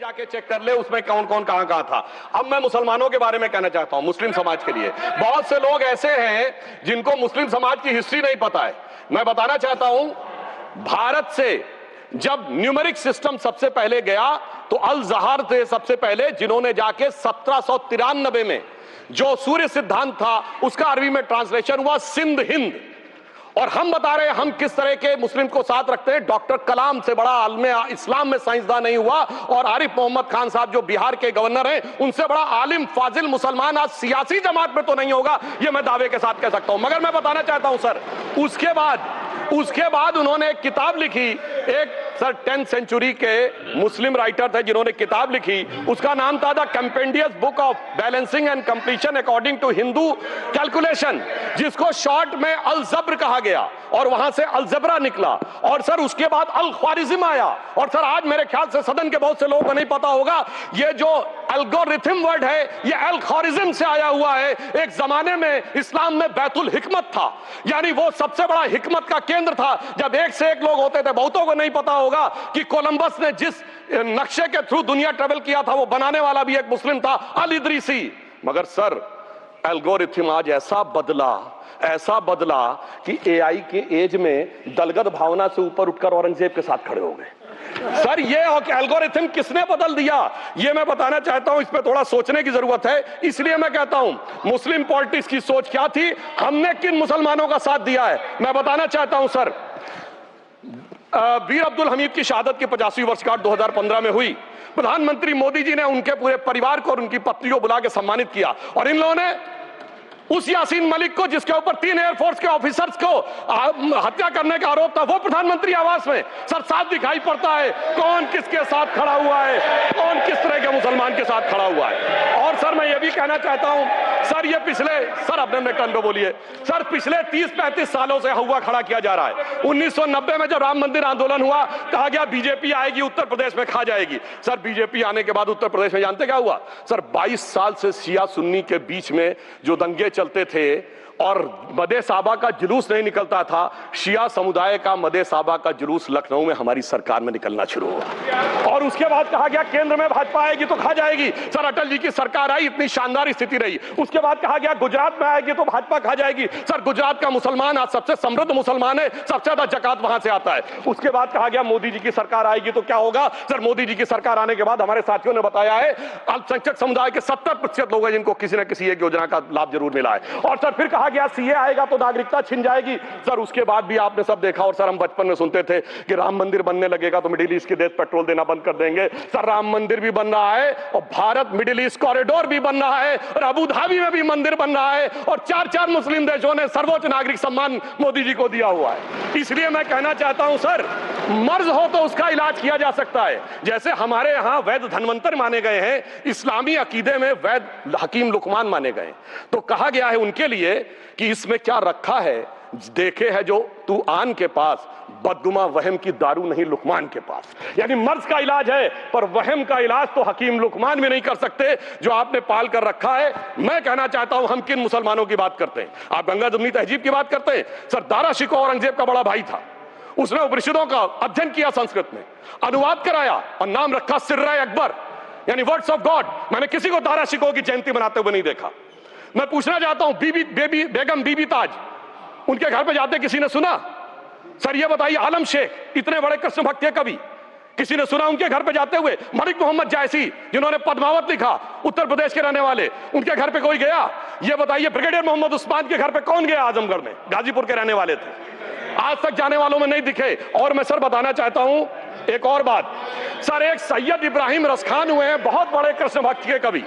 जाके चेक कर ले उसमें कौन कौन कहां कहां था। अब मैं मुसलमानों के बारे में कहना चाहता हूं, मुस्लिम समाज के लिए बहुत से लोग ऐसे हैं जिनको मुस्लिम समाज की हिस्ट्री नहीं पता है। मैं बताना चाहता हूं, भारत से जब न्यूमेरिक सिस्टम सबसे पहले गया तो अल जहर थे सबसे पहले, जिन्होंने जाके 1793 में जो सूर्य सिद्धांत था उसका अरबी में ट्रांसलेशन हुआ सिंध हिंद। और हम बता रहे हैं हम किस तरह के मुस्लिम को साथ रखते हैं। डॉक्टर कलाम से बड़ा आलिम इस्लाम में साइंसदान नहीं हुआ, और आरिफ मोहम्मद खान साहब जो बिहार के गवर्नर हैं उनसे बड़ा आलिम फाजिल मुसलमान आज सियासी जमात में तो नहीं होगा, ये मैं दावे के साथ कह सकता हूं। मगर मैं बताना चाहता हूं सर, उसके बाद उन्होंने एक किताब लिखी, एक सर 10th सेंचुरी के मुस्लिम राइटर थे जिन्होंने किताब लिखी, उसका नाम था the compendious book of balancing and completion according to Hindu calculation, जिसको शॉर्ट में अल जब्र कहा गया, और वहां से अलजबरा निकला। और सर उसके बाद अल ख्वारिज्म आया। और सर आज मेरे ख्याल से सदन के बहुत से लोगों को नहीं पता होगा, ये जो एल्गोरिथम वर्ड है ये अल ख्वारिज्म से आया हुआ है। एक जमाने में इस्लाम में बैतुल हिकमत था, यानी वो सबसे बड़ा हिकमत का केंद्र था। जब एक से एक लोग होते थे, बहुतों को नहीं पता होगा कि कोलंबस ने जिस नक्शे के थ्रू दुनिया ट्रेवल किया था वो बनाने वाला भी एक मुस्लिम था, अल इदरीसी। मगर सर एल्गोरिथम आज ऐसा बदला कि एआई के एज में दलगत भावना से ऊपर उठकर औरंगजेब के साथ खड़े हो गए। सर ये एल्गोरिथम किसने बदल दिया, ये मैं बताना चाहता हूं। इस पे थोड़ा सोचने की जरूरत है। इसलिए मैं कहता हूं मुस्लिम पॉलिटिक्स की सोच क्या थी, हमने किन मुसलमानों का साथ दिया है, मैं बताना चाहता हूं सर। वीर अब्दुल हमीद की शहादत की 50वीं वर्षगांठ 2015 में हुई। प्रधानमंत्री मोदी जी ने उनके पूरे परिवार को और उनकी पत्नी को बुला के सम्मानित किया, और इन लोगों ने उस यासीन मलिक को, जिसके ऊपर 3 एयरफोर्स के ऑफिसर्स को हत्या करने का आरोप था, वो प्रधानमंत्री आवास में। सर साफ दिखाई पड़ता है कौन किसके साथ खड़ा हुआ है, कौन किस तरह के मुसलमान के साथ खड़ा हुआ है। और सर मैं ये भी कहना चाहता हूं सर, ये सर अपने टर्न पे बोलिए सर, पिछले 30-35 सालों से हुआ खड़ा किया जा रहा है। 1990 में जब राम मंदिर आंदोलन हुआ, कहा गया बीजेपी आएगी उत्तर प्रदेश में खा जाएगी। सर बीजेपी आने के बाद उत्तर प्रदेश में जानते क्या हुआ सर, 22 साल से शिया सुन्नी के बीच में जो दंगे चलते थे और मदे साबा का जुलूस नहीं निकलता था, शिया समुदाय का मदे साबा का जुलूस लखनऊ में हमारी सरकार में निकलना शुरू हुआ। और उसके बाद कहा गया केंद्र में भाजपा आएगी तो खा जाएगी। सर अटल जी की सरकार आई, इतनी शानदार स्थिति रही। उसके बाद कहा गया गुजरात में आएगी तो भाजपा खा जाएगी। सर गुजरात का मुसलमान आज सबसे समृद्ध मुसलमान है, सबसे ज्यादा जकात वहां से आता है। उसके बाद कहा गया मोदी जी की सरकार आएगी तो क्या होगा। सर मोदी जी की सरकार आने के बाद हमारे साथियों ने बताया है अल्पसंख्यक समुदाय के 70% लोग हैं जिनको किसी न किसी एक योजना का लाभ जरूर मिला है। और सर फिर कहा गया सीए आएगा तो नागरिकता छिन जाएगी। सर उसके बाद भी आपने सब देखा, और सर हम बचपन में सुनते थे कि राम मंदिर बनने लगेगा तो मिडिल ईस्ट के देश पेट्रोल देना बंद कर देंगे। सर राम मंदिर भी बन रहा है, और भारत मिडिल ईस्ट कॉरिडोर भी बन रहा है, और अबू धाबी में भी मंदिर बन रहा है, और 4 मुस्लिम देशों ने सर्वोच्च नागरिक सम्मान मोदी जी को दिया हुआ है। इसलिए मैं कहना चाहता हूं सर, मर्ज हो तो उसका इलाज किया जा सकता है। जैसे हमारे यहां वैद धन्वंतर माने गए हैं, इस्लामी अकीदे में वैद हकीम लुकमान माने गए, तो कहा गया है उनके लिए कि इसमें क्या रखा है, देखे है जो तू आन के पास, बदगुमा वहम की दारू नहीं लुकमान के पास। यानी मर्ज का इलाज है, पर वहम का इलाज तो हकीम लुकमान भी नहीं कर सकते जो आपने पाल कर रखा है। मैं कहना चाहता हूं हम किन मुसलमानों की बात करते हैं। आप गंगा जमुनी तहजीब की बात करते हैं। सर दारा शिकोह औरंगजेब का बड़ा भाई था, उसने उपनिषदों का अध्ययन किया, संस्कृत में अनुवाद कराया और नाम रखा सिर्रा अकबर, यानी वर्ड्स ऑफ गॉड। मैंने किसी को दारा शिकोह की जयंती मनाते हुए नहीं देखा। मैं पूछना चाहता हूं बेगम बीबी ताज, उनके घर पे जाते किसी ने सुना? सर ये बताइए, आलम शेख इतने बड़े कृष्ण भक्त के कवि, किसी ने सुना उनके घर पे जाते हुए? मलिक मोहम्मद जायसी जिन्होंने पद्मावत लिखा, उत्तर प्रदेश के रहने वाले, उनके घर पे कोई गया? ये बताइए ब्रिगेडियर मोहम्मद उस्मान के घर पे कौन गया? आजमगढ़ में, गाजीपुर के रहने वाले थे, आज तक जाने वालों में नहीं दिखे। और मैं सर बताना चाहता हूं एक और बात, सर एक सैयद इब्राहिम रसखान हुए हैं, बहुत बड़े कृष्ण भक्त के कवि।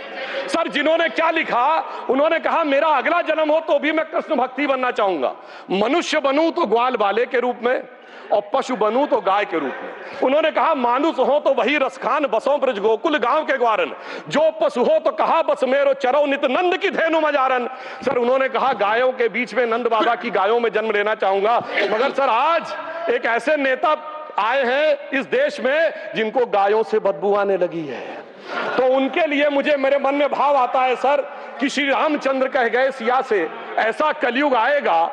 सर जिन्होंने क्या लिखा, उन्होंने कहा मेरा अगला जन्म हो तो भी मैं कृष्ण भक्ति बनना चाहूंगा, मनुष्य बनूं तो ग्वाल बाले के रूप में, और पशु बनूं तो गाय के रूप में। उन्होंने कहा मानुष हो तो वही रसखान, बसों ब्रज गोकुल गांव के ग्वारन, जो पशु हो तो कहा बस मेरो चरो नित नंद की धेनु मजारन। सर उन्होंने कहा गायों के बीच में नंद बाबा की गायों में जन्म लेना चाहूंगा। मगर सर आज एक ऐसे नेता आए हैं इस देश में जिनको गायों से बदबू आने लगी है, तो उनके लिए मेरे मन में भाव आता है सर कि श्री रामचंद्र कह गए सिया से, ऐसा कलयुग आएगा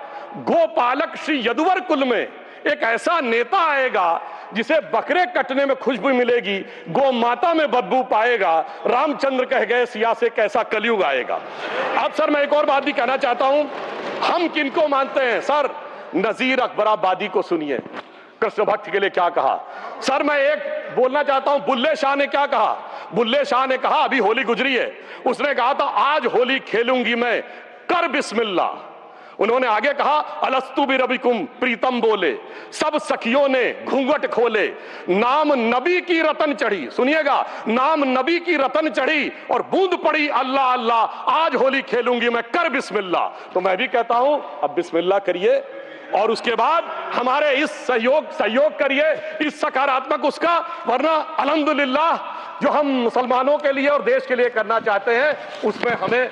गोपालक श्री यदुवर कुल में एक ऐसा नेता आएगा जिसे बकरे कटने में खुशबू मिलेगी, गौ माता में बदबू पाएगा। रामचंद्र कह गए सिया से कैसा कलयुग आएगा। अब सर मैं एक और बात भी कहना चाहता हूं, हम किनको मानते हैं सर? नजीर अकबराबादी को सुनिए, कृष्ण भक्त के लिए क्या कहा। सर मैं एक बोलना चाहता हूं, बुल्ले शाह ने क्या कहा? बुल्ले शाह ने कहा, अभी होली गुजरी है, उसने कहा था आज होली खेलूंगी मैं, कर बिस्मिल्लाह। उन्होंने आगे कहा, अलस्तु बिरबिकुम, प्रीतम बोले, सब सखियों ने घूंघट खोले, नाम नबी की रतन चढ़ी, सुनिएगा, नाम नबी की रतन चढ़ी और बूंद पड़ी अल्लाह अल्लाह, आज होली खेलूंगी मैं, कर बिस्मिल्लाह। तो मैं भी कहता हूं अब बिस्मिल्लाह करिए और उसके बाद हमारे इस सहयोग करिए, इस सकारात्मक उसका, वरना अल्हम्दुलिल्लाह जो हम मुसलमानों के लिए और देश के लिए करना चाहते हैं उसमें हमें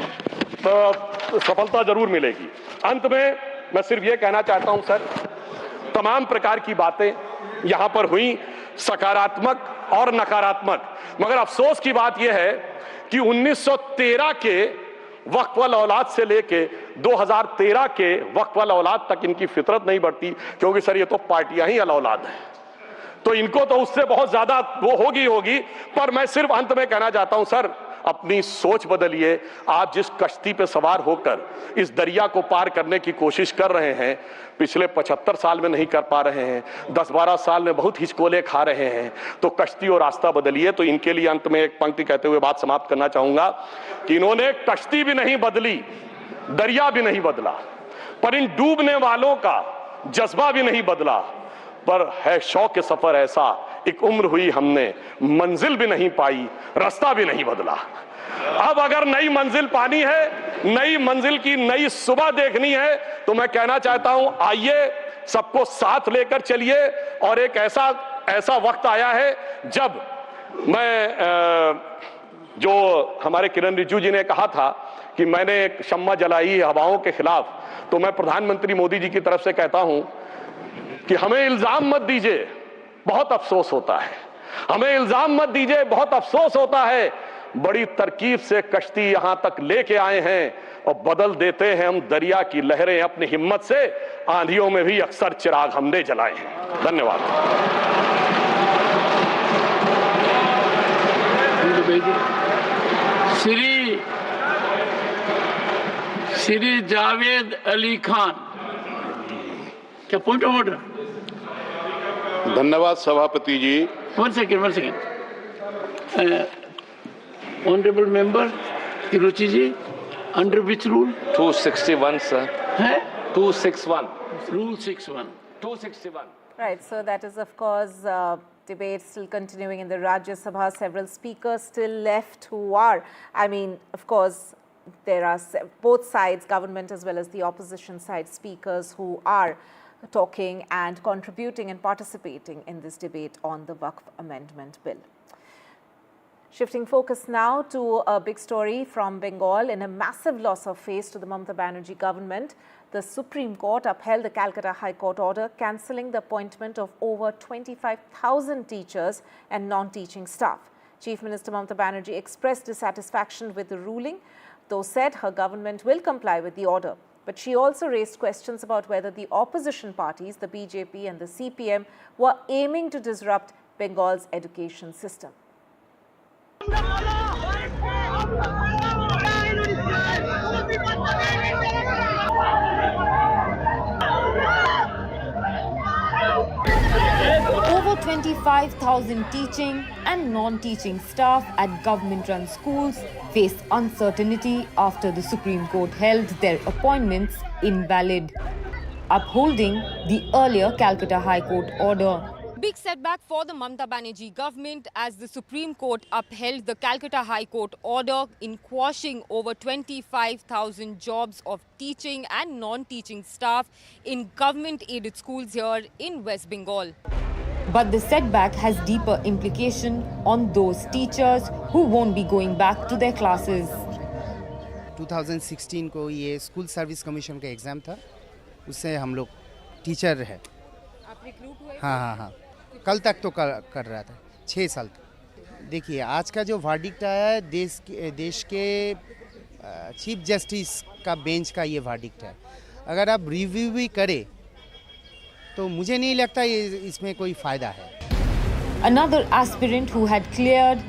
सफलता जरूर मिलेगी। अंत में मैं सिर्फ ये कहना चाहता हूं सर, तमाम प्रकार की बातें यहां पर हुई, सकारात्मक और नकारात्मक, मगर अफसोस की बात यह है कि 1913 के वक्फ वाल औलाद से लेके 2013 के वक्फ वाल औलाद तक इनकी फितरत नहीं बढ़ती, क्योंकि सर ये तो पार्टियां ही अल औलाद हैं, तो इनको तो उससे बहुत ज्यादा वो होगी। पर मैं सिर्फ अंत में कहना चाहता हूं सर, अपनी सोच बदलिए। आप जिस कश्ती पे सवार होकर इस दरिया को पार करने की कोशिश कर रहे हैं, पिछले 75 साल में नहीं कर पा रहे हैं, 10-12 साल में बहुत हिचकोले खा रहे हैं, तो कश्ती और रास्ता बदलिए। तो इनके लिए अंत में एक पंक्ति कहते हुए बात समाप्त करना चाहूंगा कि इन्होंने कश्ती भी नहीं बदली, दरिया भी नहीं बदला, पर इन डूबने वालों का जज्बा भी नहीं बदला, पर है शौक के सफर ऐसा, एक उम्र हुई हमने, मंजिल भी नहीं पाई, रास्ता भी नहीं बदला। अब अगर नई मंजिल पानी है, नई मंजिल की नई सुबह देखनी है, तो मैं कहना चाहता हूं आइए सबको साथ लेकर चलिए। और एक ऐसा वक्त आया है जब मैं जो हमारे किरण रिजिजू जी ने कहा था कि मैंने एक शम्मा जलाई हवाओं के खिलाफ, तो मैं प्रधानमंत्री मोदी जी की तरफ से कहता हूं कि हमें इल्जाम मत दीजिए, बहुत अफसोस होता है, हमें इल्जाम मत दीजिए, बहुत अफसोस होता है। बड़ी तरकीब से कश्ती यहां तक लेके आए हैं और बदल देते हैं हम दरिया की लहरें अपनी हिम्मत से, आंधियों में भी अक्सर चिराग हमने जलाए हैं। धन्यवाद। श्री जावेद अली खान, क्या पॉइंट ऑफ ऑर्डर? धन्यवाद सभापति जी। One second honourable member Ruchi ji, under which rule? 261 sir है 261 rule 61 261। Right, so that is of course debate still continuing in the Rajya Sabha. Several speakers still left who are, I mean, of course, there are both sides, government as well as the opposition side speakers who are talking and contributing and participating in this debate on the Waqf Amendment Bill. Shifting focus now to a big story from Bengal. In a massive loss of face to the Mamata Banerjee government, the Supreme Court upheld the Calcutta High Court order cancelling the appointment of over 25,000 teachers and non-teaching staff. Chief Minister Mamata Banerjee expressed dissatisfaction with the ruling, though said her government will comply with the order. But she also raised questions about whether the opposition parties, the BJP and the CPM, were aiming to disrupt Bengal's education system. Over 25,000 teaching and non-teaching staff at government-run schools face uncertainty after the Supreme Court held their appointments invalid, upholding the earlier Calcutta High Court order. Big setback for the Mamata Banerjee government as the Supreme Court upheld the Calcutta High Court order in quashing over 25,000 jobs of teaching and non-teaching staff in government-aided schools here in West Bengal. But the setback has deeper implication on those teachers who won't be going back to their classes. 2016 को ये school service commission का exam था, उससे हम लोग teacher है। आप recruit हुए? हाँ, कल तक तो कर रहा था, 6 साल तक। देखिए आज का जो वर्डिक्ट आया है देश के चीफ जस्टिस का बेंच का ये वर्डिक्ट है। अगर आप रिव्यू भी करें तो मुझे नहीं लगता इसमें कोई फ़ायदा है। Another aspirant who had cleared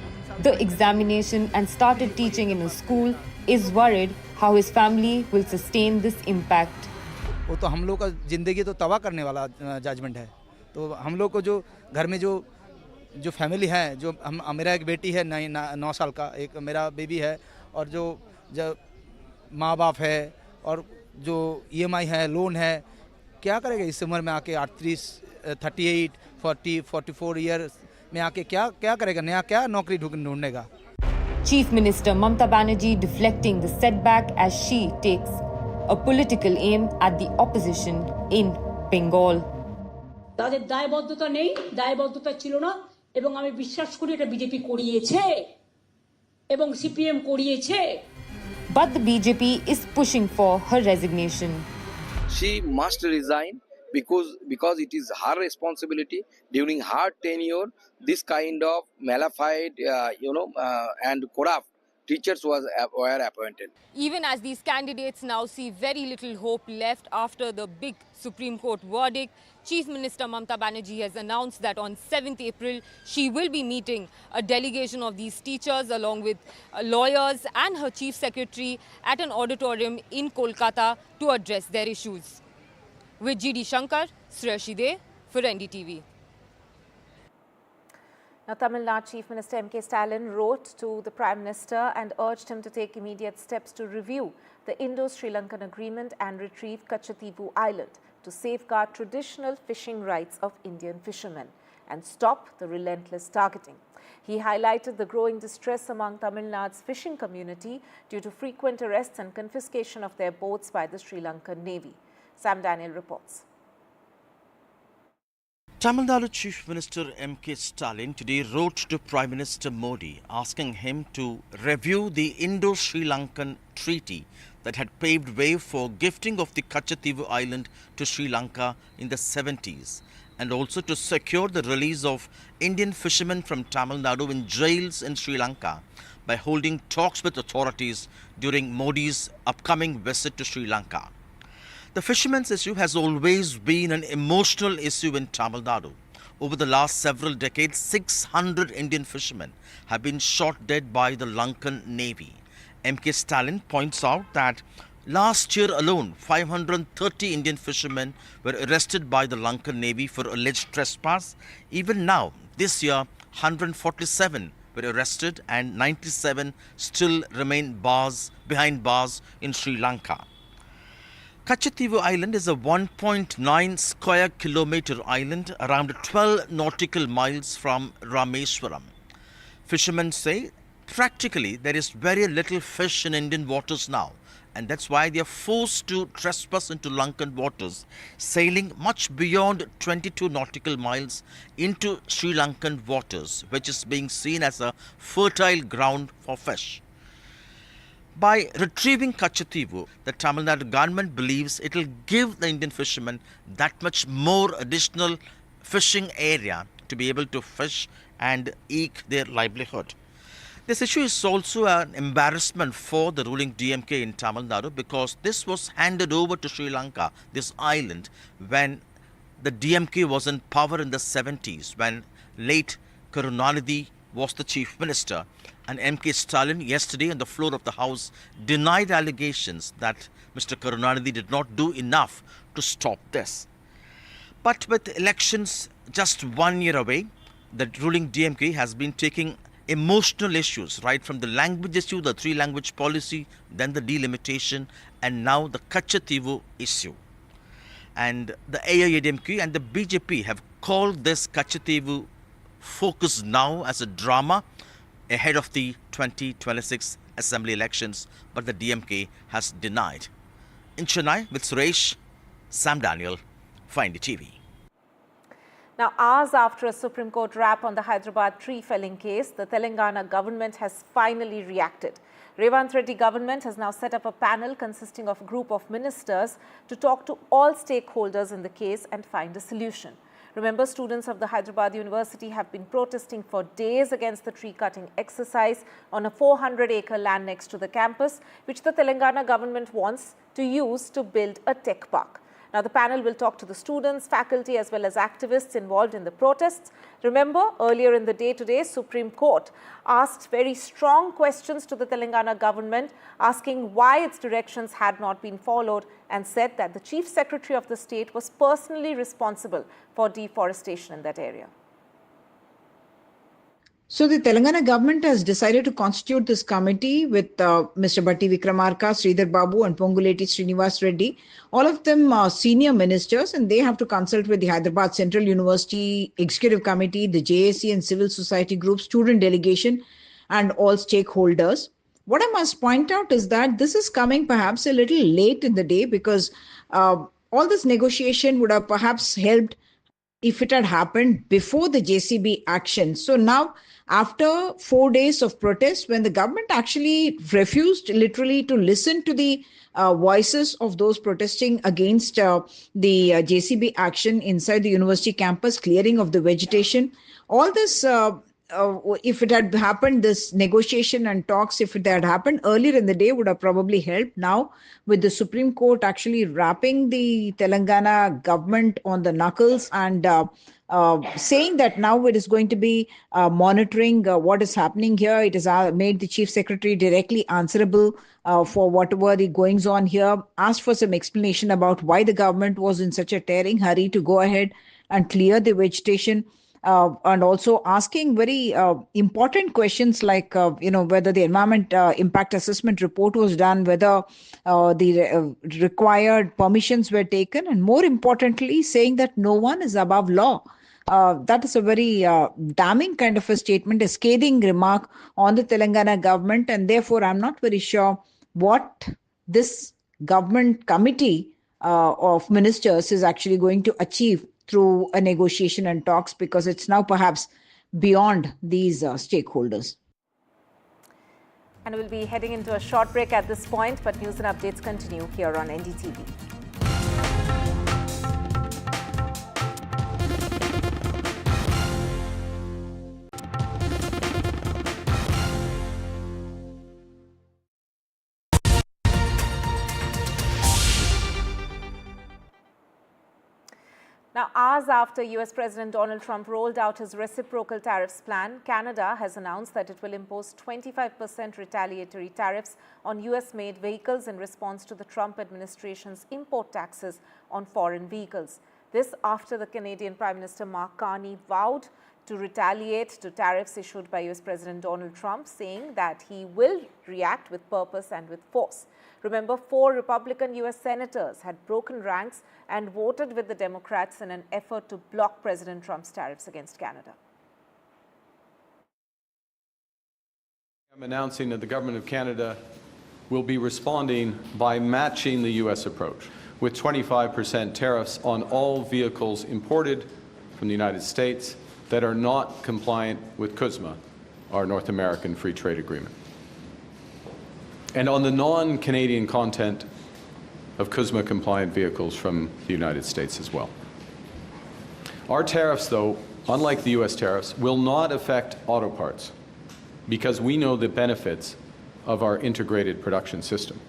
the examination and started teaching in a school is worried how his family will sustain this impact. वो तो हम लोग का ज़िंदगी तो तबाह करने वाला जजमेंट है। तो हम लोग को जो घर में जो फैमिली है, जो मेरा एक बेटी है 9 साल का, एक मेरा बेबी है, और जो माँ बाप है, और जो EMI है, लोन है, क्या करेगा इस उम्र में आके 38, 40, 44 ईयर में आके क्या करेगा, नया क्या नौकरी ढूंढने का। Chief Minister Mamta Banerjee deflecting the setback as she takes a political aim at the opposition in Bengal. তাদের দায়বদ্ধতা নেই, দায়বদ্ধতা ছিল না, এবং আমি বিশ্বাস করি এটা বিজেপি করিয়েছে এবং সিপিএম করিয়েছে। But the BJP is pushing for her resignation. She must resign because it is her responsibility. During her tenure, this kind of malafide, and corrupt teachers were appointed. Even as these candidates now see very little hope left after the big Supreme Court verdict, Chief Minister Mamta Banerjee has announced that on 7th April, she will be meeting a delegation of these teachers along with lawyers and her chief secretary at an auditorium in Kolkata to address their issues. With GD Shankar, Sreshi De for NDTV. Now, Tamil Nadu Chief Minister M.K. Stalin wrote to the Prime Minister and urged him to take immediate steps to review the Indo-Sri Lankan agreement and retrieve Kachativu Island to safeguard traditional fishing rights of Indian fishermen and stop the relentless targeting. He highlighted the growing distress among Tamil Nadu's fishing community due to frequent arrests and confiscation of their boats by the Sri Lankan Navy. Sam Daniel reports. Tamil Nadu Chief Minister M.K. Stalin today wrote to Prime Minister Modi asking him to review the Indo-Sri Lankan treaty that had paved way for gifting of the Kachativu Island to Sri Lanka in the 70s, and also to secure the release of Indian fishermen from Tamil Nadu in jails in Sri Lanka by holding talks with authorities during Modi's upcoming visit to Sri Lanka. The fishermen's issue has always been an emotional issue in Tamil Nadu. Over the last several decades, 600 Indian fishermen have been shot dead by the Lankan Navy. M.K. Stalin points out that last year alone, 530 Indian fishermen were arrested by the Lankan Navy for alleged trespass. Even now, this year, 147 were arrested and 97 still remain behind bars in Sri Lanka. Kachativu Island is a 1.9 square kilometer island around 12 nautical miles from Rameswaram. Fishermen say practically there is very little fish in Indian waters now, and that's why they are forced to trespass into Lankan waters, sailing much beyond 22 nautical miles into Sri Lankan waters, which is being seen as a fertile ground for fish. By retrieving Kachativu, the Tamil Nadu government believes it will give the Indian fishermen that much more additional fishing area to be able to fish and eke their livelihood. This issue is also an embarrassment for the ruling DMK in Tamil Nadu because this was handed over to Sri Lanka, this island, when the DMK was in power in the 70s, when late Karunanidhi was the chief minister. And M.K. Stalin yesterday on the floor of the House denied allegations that Mr. Karunanidhi did not do enough to stop this. But with elections just 1 year away, the ruling DMK has been taking emotional issues, right from the language issue, the 3-language policy, then the delimitation, and now the Kachativu issue. And the AIADMK and the BJP have called this Kachativu focus now as a drama ahead of the 2026 assembly elections, but the DMK has denied. In Chennai with Suresh, Sam Daniel, Find TV. Now, hours after a Supreme Court rap on the Hyderabad tree felling case, the Telangana government has finally reacted. Revanth Reddy government has now set up a panel consisting of a group of ministers to talk to all stakeholders in the case and find a solution. Remember, students of the Hyderabad University have been protesting for days against the tree-cutting exercise on a 400-acre land next to the campus, which the Telangana government wants to use to build a tech park. Now, the panel will talk to the students, faculty as well as activists involved in the protests. Remember, earlier in the day today, Supreme Court asked very strong questions to the Telangana government, asking why its directions had not been followed, and said that the Chief Secretary of the state was personally responsible for deforestation in that area. So the Telangana government has decided to constitute this committee with Mr. Bhatti Vikramarka, Sridhar Babu and Ponguleti Srinivas Reddy. All of them are senior ministers, and they have to consult with the Hyderabad Central University Executive Committee, the JAC and civil society group, student delegation and all stakeholders. What I must point out is that this is coming perhaps a little late in the day, because all this negotiation would have perhaps helped if it had happened before the JCB action. So now, after 4 days of protest, when the government actually refused literally to listen to the voices of those protesting against the JCB action inside the university campus, clearing of the vegetation, all this, if it had happened, this negotiation and talks, if it had happened earlier in the day, would have probably helped. Now, with the Supreme Court actually wrapping the Telangana government on the knuckles and saying that now it is going to be monitoring what is happening here. It has made the Chief Secretary directly answerable for whatever the goings on here, asked for some explanation about why the government was in such a tearing hurry to go ahead and clear the vegetation. And also asking very important questions like, whether the environment impact assessment report was done, whether the required permissions were taken, and more importantly, saying that no one is above law. That is a very damning kind of a statement, a scathing remark on the Telangana government, and therefore I'm not very sure what this government committee of ministers is actually going to achieve through a negotiation and talks, because it's now perhaps beyond these stakeholders. And we'll be heading into a short break at this point, but news and updates continue here on NDTV. Now, hours after US President Donald Trump rolled out his reciprocal tariffs plan, Canada has announced that it will impose 25% retaliatory tariffs on US-made vehicles in response to the Trump administration's import taxes on foreign vehicles. This after the Canadian Prime Minister Mark Carney vowed to retaliate to tariffs issued by US President Donald Trump, saying that he will react with purpose and with force. Remember, 4 Republican US senators had broken ranks and voted with the Democrats in an effort to block President Trump's tariffs against Canada. I'm announcing that the Government of Canada will be responding by matching the US approach with 25% tariffs on all vehicles imported from the United States that are not compliant with CUSMA, our North American Free Trade Agreement, and on the non-Canadian content of CUSMA-compliant vehicles from the United States as well. Our tariffs, though, unlike the US tariffs, will not affect auto parts because we know the benefits of our integrated production system.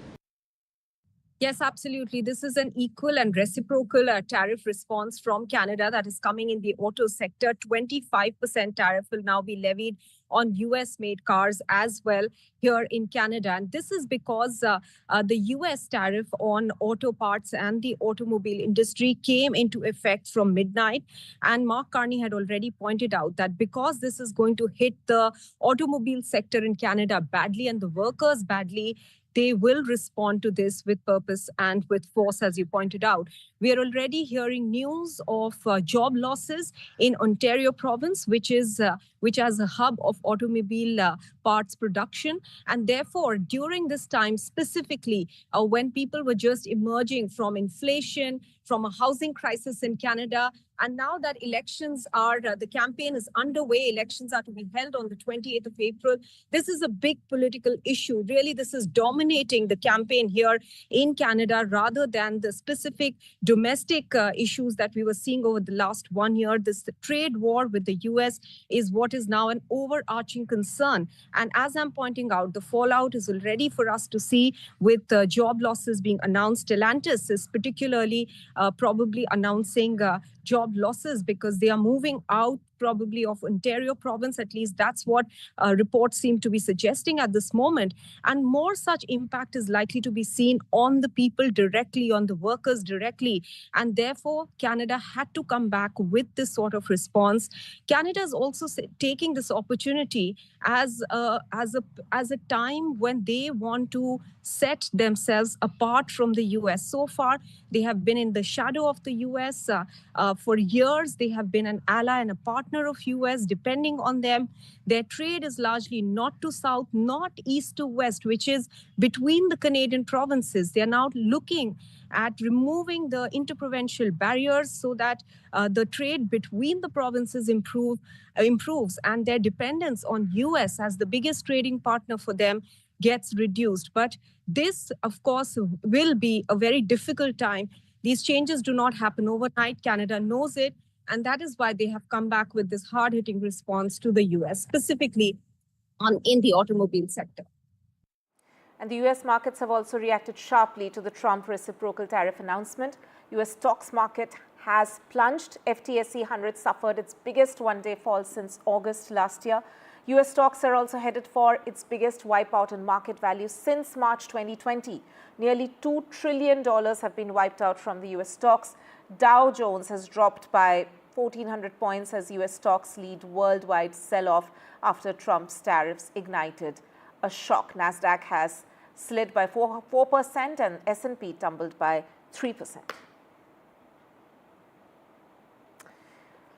Yes, absolutely. This is an equal and reciprocal tariff response from Canada that is coming in the auto sector. 25% tariff will now be levied on US-made cars as well here in Canada. And this is because the US tariff on auto parts and the automobile industry came into effect from midnight. And Mark Carney had already pointed out that because this is going to hit the automobile sector in Canada badly and the workers badly, they will respond to this with purpose and with force, as you pointed out. We are already hearing news of job losses in Ontario province, which has a hub of automobile parts production. And therefore, during this time specifically, when people were just emerging from inflation, from a housing crisis in Canada, And now that elections are, the campaign is underway, elections are to be held on the 28th of April. This is a big political issue. Really, this is dominating the campaign here in Canada rather than the specific domestic issues that we were seeing over the last 1 year. The trade war with the US is what is now an overarching concern. And as I'm pointing out, the fallout is already for us to see with job losses being announced. Stellantis is particularly probably announcing job losses because they are moving out probably of Ontario province. At least that's what reports seem to be suggesting at this moment. And more such impact is likely to be seen on the people directly, on the workers directly. And therefore, Canada had to come back with this sort of response. Canada is also taking this opportunity as a time when they want to set themselves apart from the US. So far, they have been in the shadow of the US. For years, they have been an ally and a partner of US, depending on them. Their trade is largely north to south, not east to west, which is between the Canadian provinces. They are now looking at removing the interprovincial barriers so that the trade between the provinces improves and their dependence on US as the biggest trading partner for them gets reduced. But this, of course, will be a very difficult time. These changes do not happen overnight. Canada knows it. And that is why they have come back with this hard-hitting response to the US, specifically in the automobile sector. And the US markets have also reacted sharply to the Trump reciprocal tariff announcement. US stocks market has plunged. FTSE 100 suffered its biggest one-day fall since August last year. US stocks are also headed for its biggest wipeout in market value since March 2020. Nearly $2 trillion have been wiped out from the US stocks. Dow Jones has dropped by 1,400 points as US stocks lead worldwide sell-off after Trump's tariffs ignited a shock. Nasdaq has slid by 4% and S&P tumbled by 3%.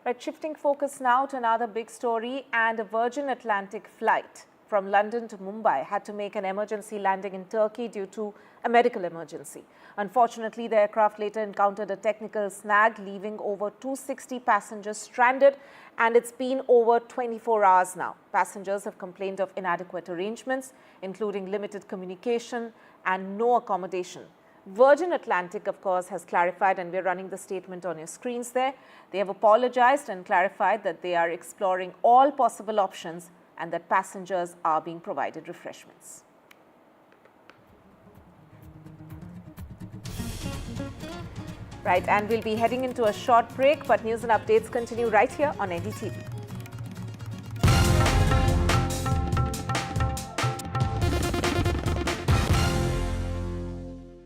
Right, shifting focus now to another big story, and a Virgin Atlantic flight from London to Mumbai had to make an emergency landing in Turkey due to a medical emergency. Unfortunately, the aircraft later encountered a technical snag, leaving over 260 passengers stranded, and it's been over 24 hours now. Passengers have complained of inadequate arrangements, including limited communication and no accommodation. Virgin Atlantic, of course, has clarified, and we're running the statement on your screens there. They have apologized and clarified that they are exploring all possible options and that passengers are being provided refreshments. Right, and we'll be heading into a short break, but news and updates continue right here on NDTV.